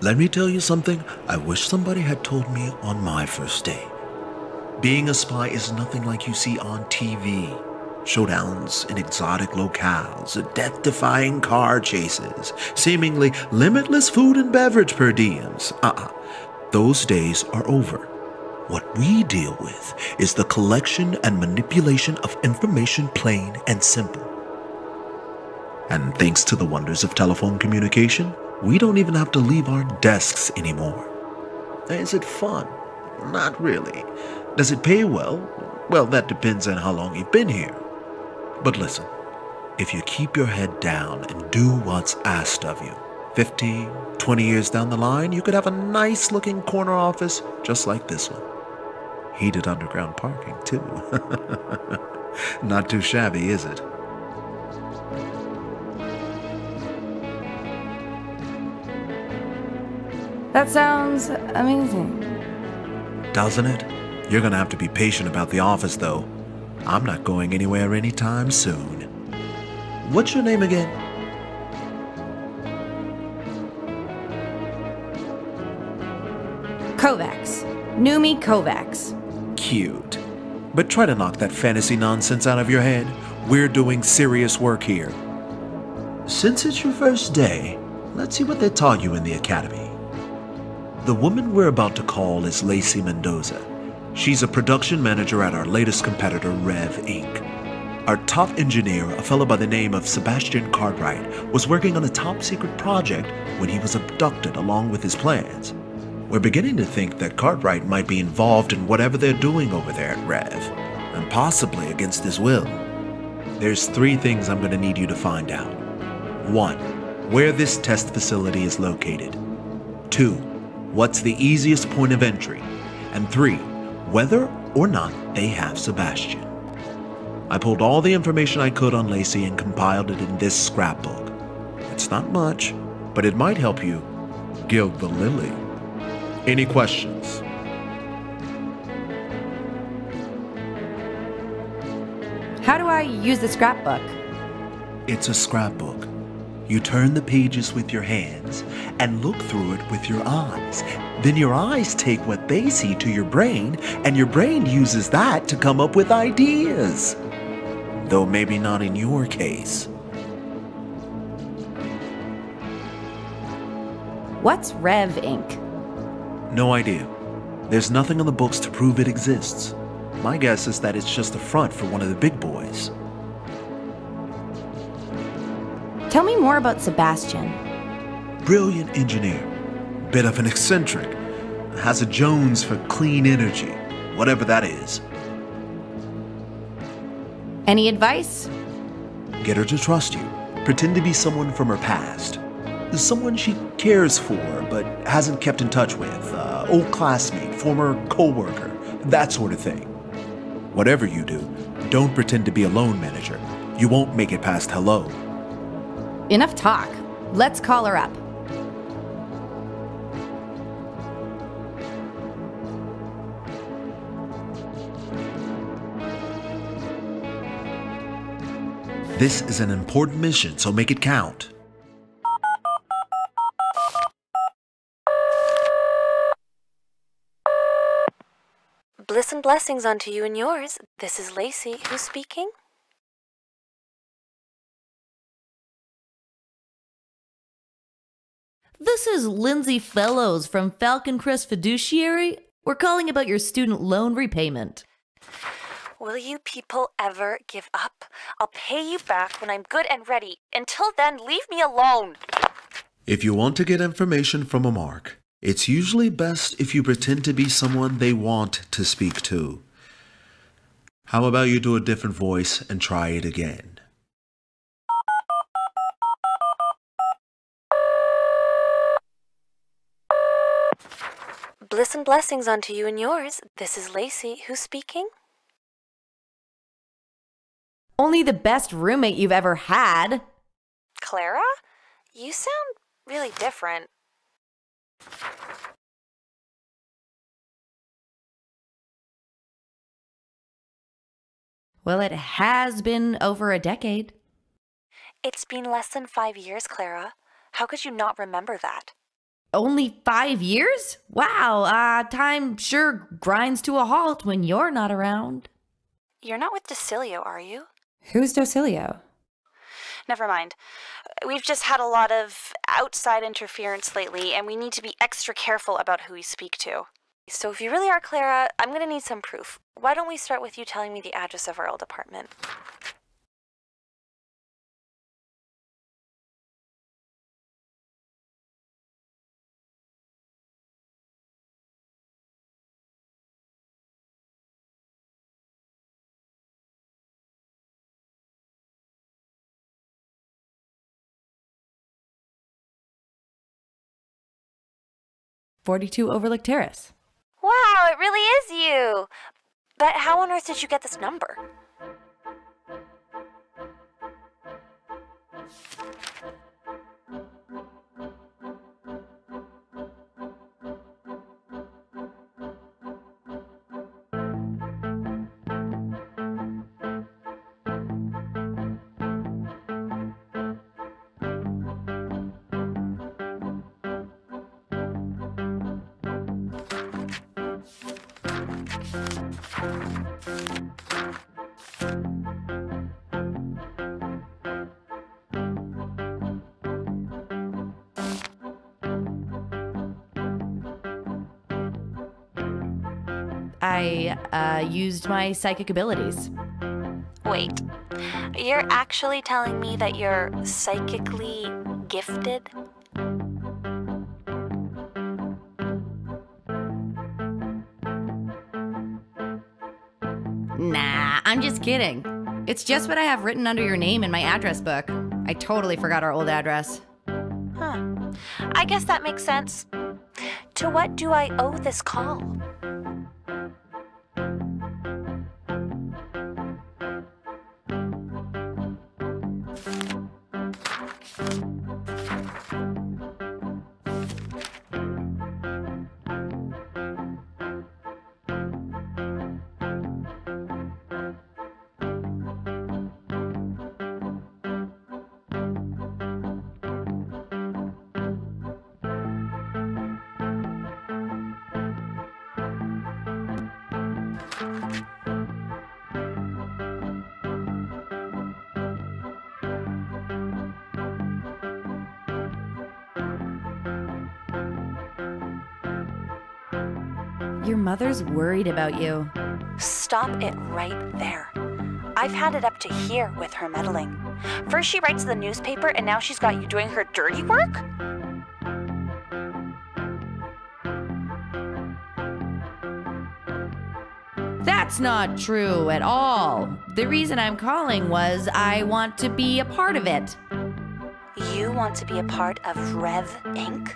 Let me tell you something I wish somebody had told me on my first day. Being a spy is nothing like you see on TV. Showdowns in exotic locales, death-defying car chases, seemingly limitless food and beverage per diems. Those days are over. What we deal with is the collection and manipulation of information, plain and simple. And thanks to the wonders of telephone communication, we don't even have to leave our desks anymore. Is it fun? Not really. Does it pay well? Well, that depends on how long you've been here. But listen, if you keep your head down and do what's asked of you, 15, 20 years down the line, you could have a nice looking corner office just like this one. Heated underground parking, too. Not too shabby, is it? That sounds amazing. Doesn't it? You're gonna have to be patient about the office, though. I'm not going anywhere anytime soon. What's your name again? Kovacs. Numi Kovacs. Cute. But try to knock that fantasy nonsense out of your head. We're doing serious work here. Since it's your first day, let's see what they taught you in the academy. The woman we're about to call is Lacey Mendoza. She's a production manager at our latest competitor, Rev Inc. Our top engineer, a fellow by the name of Sebastian Cartwright, was working on a top-secret project when he was abducted along with his plans. We're beginning to think that Cartwright might be involved in whatever they're doing over there at Rev, and possibly against his will. There's 3 things I'm going to need you to find out. 1. Where this test facility is located. 2. What's the easiest point of entry. And 3. Whether or not they have Sebastian. I pulled all the information I could on Lacey and compiled it in this scrapbook. It's not much, but it might help you gild the lily. Any questions? How do I use the scrapbook? It's a scrapbook. You turn the pages with your hands and look through it with your eyes. Then your eyes take what they see to your brain, and your brain uses that to come up with ideas. Though maybe not in your case. What's Rev Inc.? No idea. There's nothing on the books to prove it exists. My guess is that it's just a front for one of the big boys. Tell me more about Sebastian. Brilliant engineer. Bit of an eccentric. Has a Jones for clean energy. Whatever that is. Any advice? Get her to trust you. Pretend to be someone from her past. Someone she cares for but hasn't kept in touch with. Old classmate, former co-worker, that sort of thing. Whatever you do, don't pretend to be a loan manager. You won't make it past hello. Enough talk. Let's call her up. This is an important mission, so make it count. Bliss and blessings unto you and yours. This is Lacey. Who's speaking? This is Lindsay Fellows from Falcon Crest Fiduciary. We're calling about your student loan repayment. Will you people ever give up? I'll pay you back when I'm good and ready. Until then, leave me alone. If you want to get information from a mark, it's usually best if you pretend to be someone they want to speak to. How about you do a different voice and try it again? Bliss and blessings unto you and yours. This is Lacey. Who's speaking? Only the best roommate you've ever had. Clara? You sound really different. Well, it has been over a decade. It's been less than 5 years, Clara. How could you not remember that? Only 5 years? Wow, time sure grinds to a halt when you're not around. You're not with Decilio, are you? Who's Docilio? Never mind. We've just had a lot of outside interference lately, and we need to be extra careful about who we speak to. So if you really are Clara, I'm going to need some proof. Why don't we start with you telling me the address of our old apartment? "42 Overlook Terrace." Wow, it really is you! But how on earth did you get this number? I used my psychic abilities. Wait, you're actually telling me that you're psychically gifted? Nah, I'm just kidding. It's just what I have written under your name in my address book. I totally forgot our old address. Huh. I guess that makes sense. To what do I owe this call? Your mother's worried about you. Stop it right there. I've had it up to here with her meddling. First she writes the newspaper, and now she's got you doing her dirty work? That's not true at all. The reason I'm calling was I want to be a part of it. You want to be a part of Rev Inc.?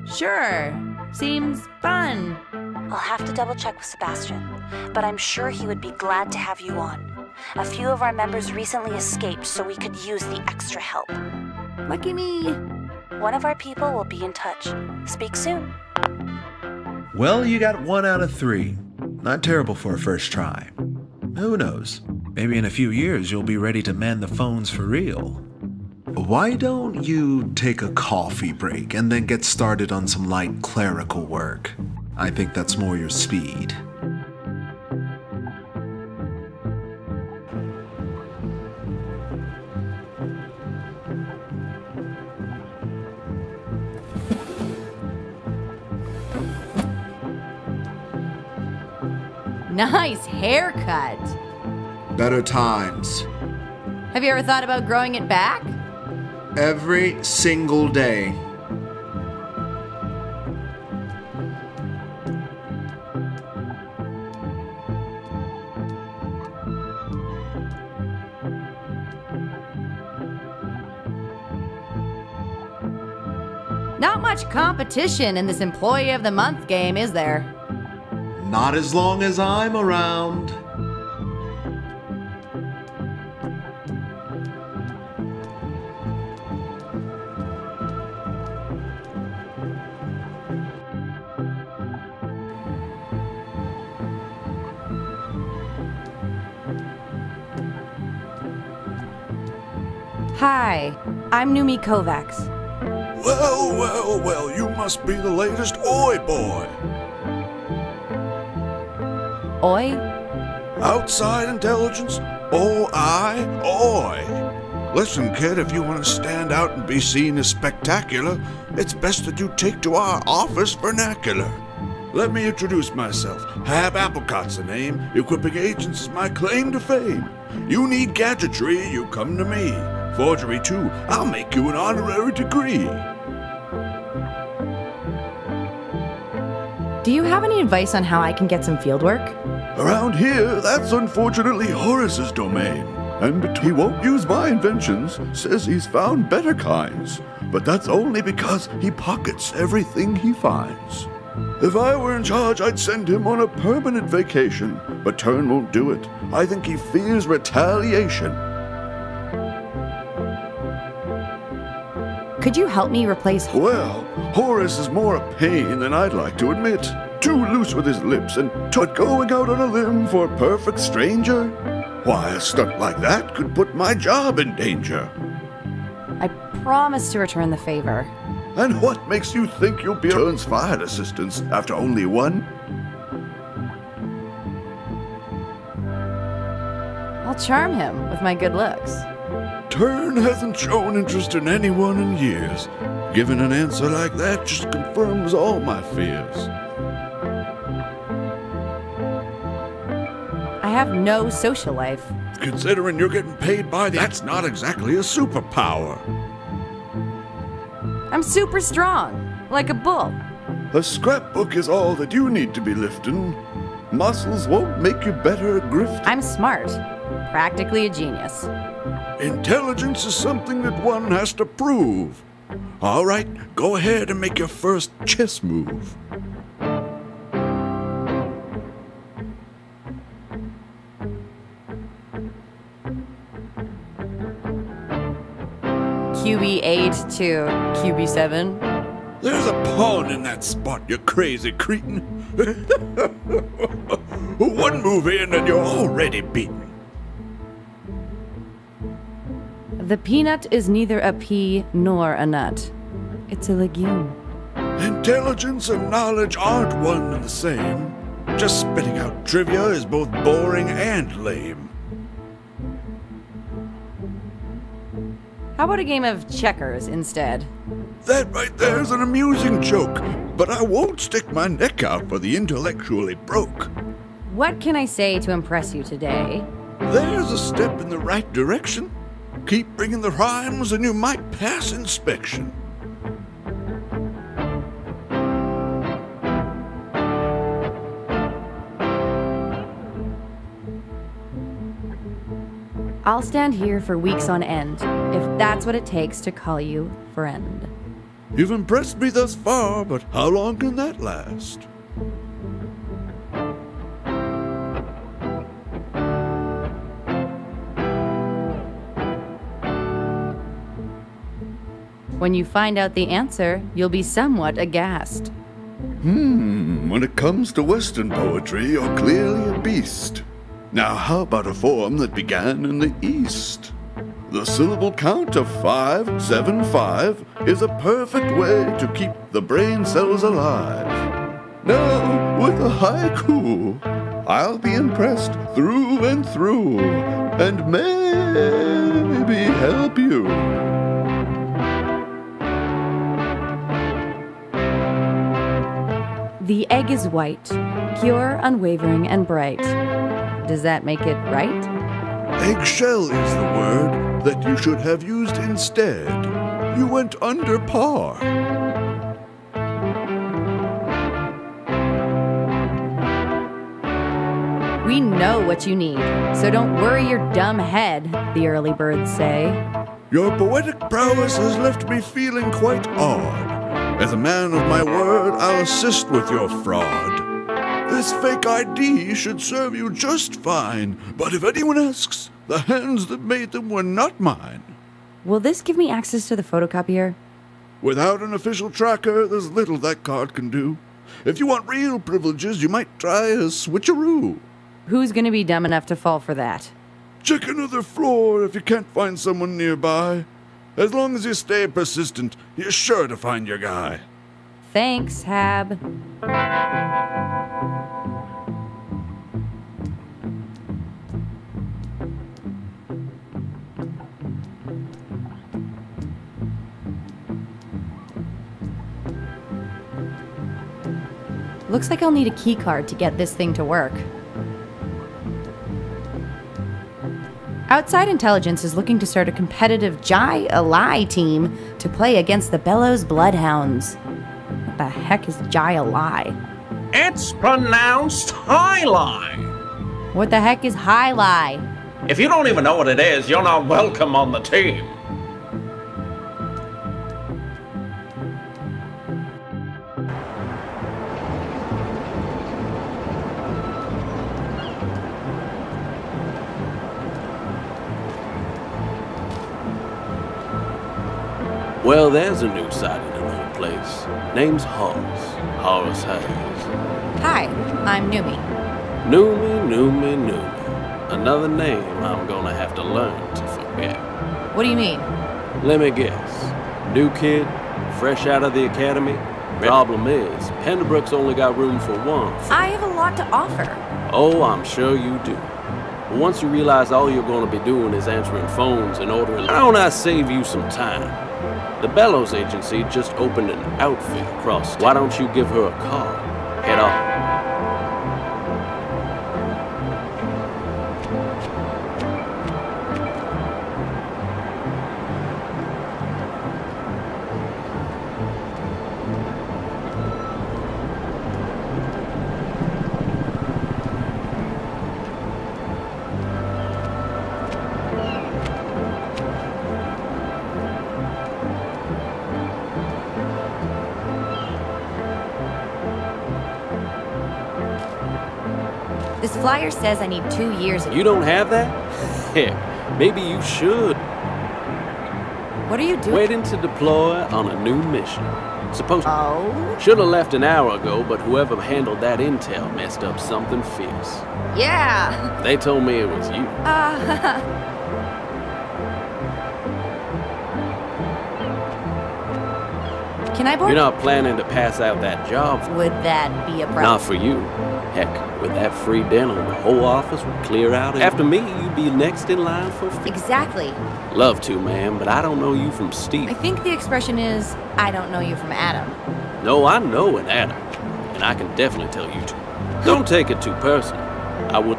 Sure. Seems fun. I'll have to double check with Sebastian, but I'm sure he would be glad to have you on. A few of our members recently escaped, so we could use the extra help. Lucky me. One of our people will be in touch. Speak soon. Well, you got 1 out of 3. Not terrible for a first try. Who knows? Maybe in a few years you'll be ready to man the phones for real. Why don't you take a coffee break and then get started on some light clerical work? I think that's more your speed. Nice haircut. Better times. Have you ever thought about growing it back? Every single day. Not much competition in this Employee of the Month game, is there? Not as long as I'm around. Hi, I'm Numi Kovacs. Well, well, well, you must be the latest oi boy. Oi? Outside intelligence? Oi. Listen, kid, if you want to stand out and be seen as spectacular, it's best that you take to our office vernacular. Let me introduce myself. Hab Applecott's the name. Equipping agents is my claim to fame. You need gadgetry, you come to me. Forgery, too, I'll make you an honorary degree. Do you have any advice on how I can get some field work? Around here, that's unfortunately Horace's domain. And he won't use my inventions, says he's found better kinds. But that's only because he pockets everything he finds. If I were in charge, I'd send him on a permanent vacation. But Turn won't do it. I think he fears retaliation. Could you help me replace... Well, Horace is more a pain than I'd like to admit. Too loose with his lips and going out on a limb for a perfect stranger? Why, a stunt like that could put my job in danger. I promise to return the favor. And what makes you think you'll be Turn's fired assistants after only one? I'll charm him with my good looks. Turn hasn't shown interest in anyone in years. Giving an answer like that just confirms all my fears. I have no social life. Considering you're getting paid by that's not exactly a superpower. I'm super strong, like a bull. A scrapbook is all that you need to be lifting. Muscles won't make you better at grift. I'm smart, practically a genius. Intelligence is something that one has to prove. All right, go ahead and make your first chess move. QB8 to QB7. There's a pawn in that spot, you crazy cretin. One move in and you're already beaten. The peanut is neither a pea nor a nut. It's a legume. Intelligence and knowledge aren't one and the same. Just spitting out trivia is both boring and lame. How about a game of checkers instead? That right there's an amusing joke, but I won't stick my neck out for the intellectually broke. What can I say to impress you today? There's a step in the right direction. Keep bringing the rhymes and you might pass inspection. I'll stand here for weeks on end, if that's what it takes to call you friend. You've impressed me thus far, but how long can that last? When you find out the answer, you'll be somewhat aghast. When it comes to Western poetry, you're clearly a beast. Now how about a form that began in the East? The syllable count of 575 is a perfect way to keep the brain cells alive. Now, with a haiku, I'll be impressed through and through, and maybe help you. The egg is white, pure, unwavering, and bright. Does that make it right? Eggshell is the word that you should have used instead. You went under par. We know what you need, so don't worry your dumb head, the early birds say. Your poetic prowess has left me feeling quite awed. As a man of my word, I'll assist with your fraud. This fake ID should serve you just fine, but if anyone asks, the hands that made them were not mine. Will this give me access to the photocopier? Without an official tracker, there's little that card can do. If you want real privileges, you might try a switcheroo. Who's gonna be dumb enough to fall for that? Check another floor if you can't find someone nearby. As long as you stay persistent, you're sure to find your guy. Thanks, Hab. Looks like I'll need a key card to get this thing to work. Outside Intelligence is looking to start a competitive Jai-Alai team to play against the Bellows Bloodhounds. What the heck is Jai-Alai? It's pronounced highlight. What the heck is Highlight? If you don't even know what it is, you're not welcome on the team. Well, there's a new sighting in the whole place. Name's Horace Hayes. Hi, I'm Numi. Numi. Another name I'm gonna have to learn to forget. What do you mean? Let me guess. New kid, fresh out of the academy? Problem is, Penderbrook's only got room for one. I have a lot to offer. Oh, I'm sure you do. But once you realize all you're gonna be doing is answering phones and ordering, why don't I save you some time? The Bellows Agency just opened an outfit across. Why don't you give her a call? Head off. This flyer says I need 2 years of... You don't have that? Heck, maybe you should. What are you doing? Waiting to deploy on a new mission. Supposed Oh? Should have left an hour ago, but whoever handled that intel messed up something fierce. Yeah. They told me it was you. Can I board? You're not planning to pass out that job. Would that be a problem? Not for you. Heck, with that free dental, the whole office would clear out. After me, you'd be next in line for fee. Exactly. Love to, ma'am, but I don't know you from Steve. I think the expression is, I don't know you from Adam. No, I know an Adam, and I can definitely tell you two. Don't take it too personal. I would.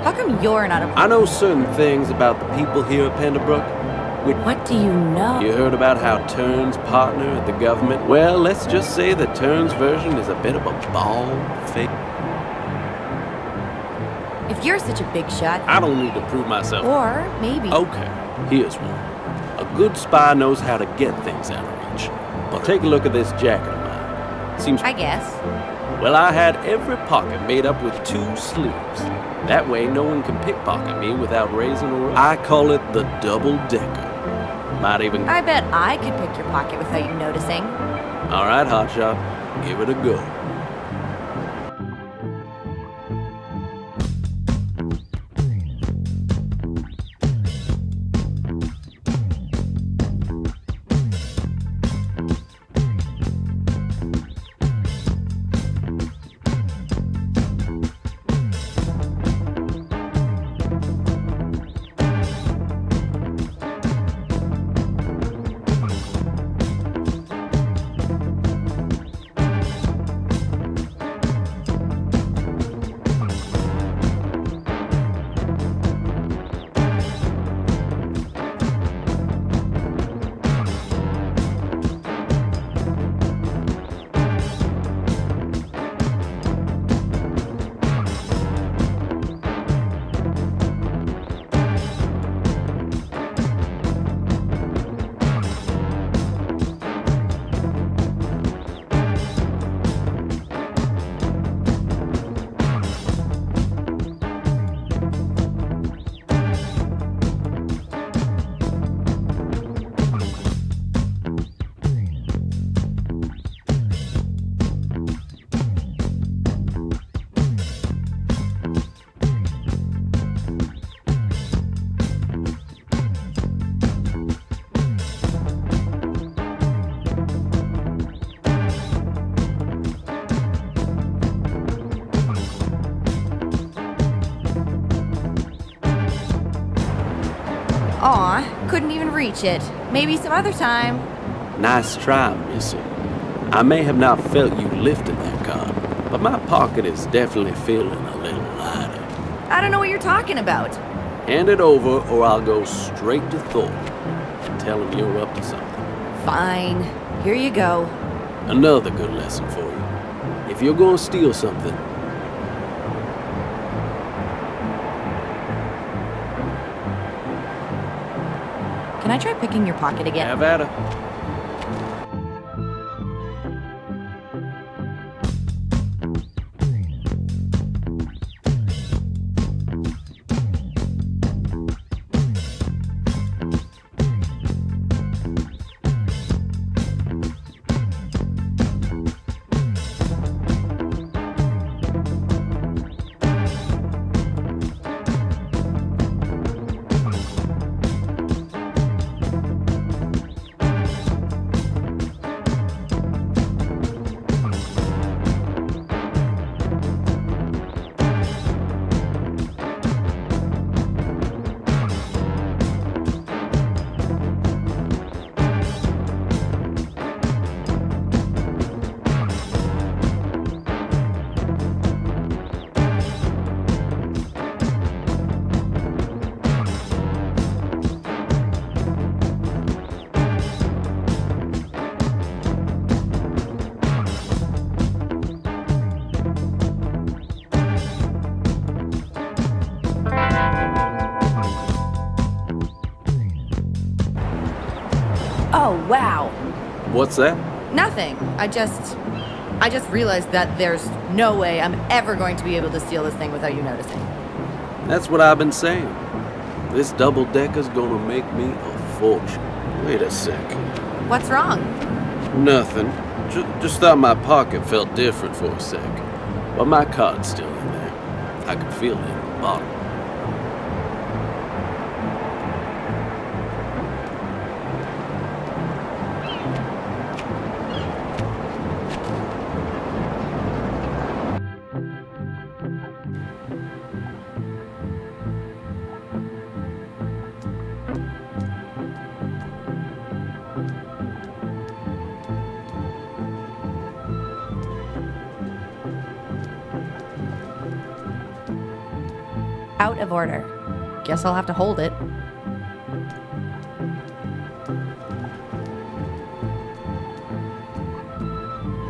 How come you're not a... I know certain things about the people here at Penderbrook. What do you know? You heard about how Turn's partner at the government? Well, let's just say that Turn's version is a bit of a bald fake. If you're such a big shot... I don't need to prove myself. Or maybe... Okay, here's one. A good spy knows how to get things out of reach. But take a look at this jacket of mine. Seems... I guess. Well, I had every pocket made up with 2 sleeves. That way, no one can pickpocket me without raising a... I call it the double-decker. Might even... I bet I could pick your pocket without you noticing. All right, hotshot. Give it a go. Aw, couldn't even reach it. Maybe some other time. Nice try, missy. I may have not felt you lifting that card, but my pocket is definitely feeling a little lighter. I don't know what you're talking about. Hand it over or I'll go straight to Thor and tell him you're up to something. Fine. Here you go. Another good lesson for you. If you're gonna steal something, Can I try picking your pocket again? have at her. Oh, wow. What's that? Nothing. I just realized that there's no way I'm ever going to be able to steal this thing without you noticing. That's what I've been saying. This double-decker's gonna make me a fortune. Wait a sec. What's wrong? Nothing. Just thought my pocket felt different for a sec. But my card's still in there. I can feel it in the bottom. Out of order. Guess I'll have to hold it.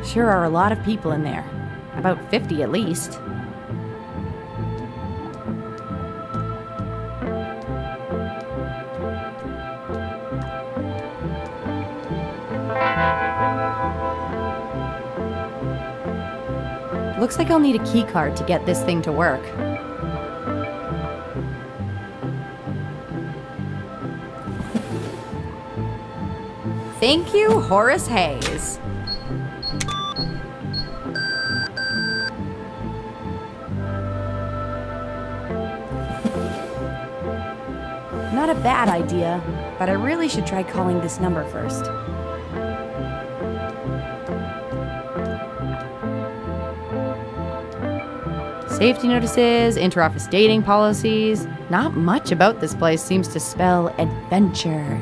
Sure are a lot of people in there. About 50 at least. Looks like I'll need a key card to get this thing to work. Thank you, Horace Hayes. Not a bad idea, but I really should try calling this number first. Safety notices, inter-office dating policies. Not much about this place seems to spell adventure.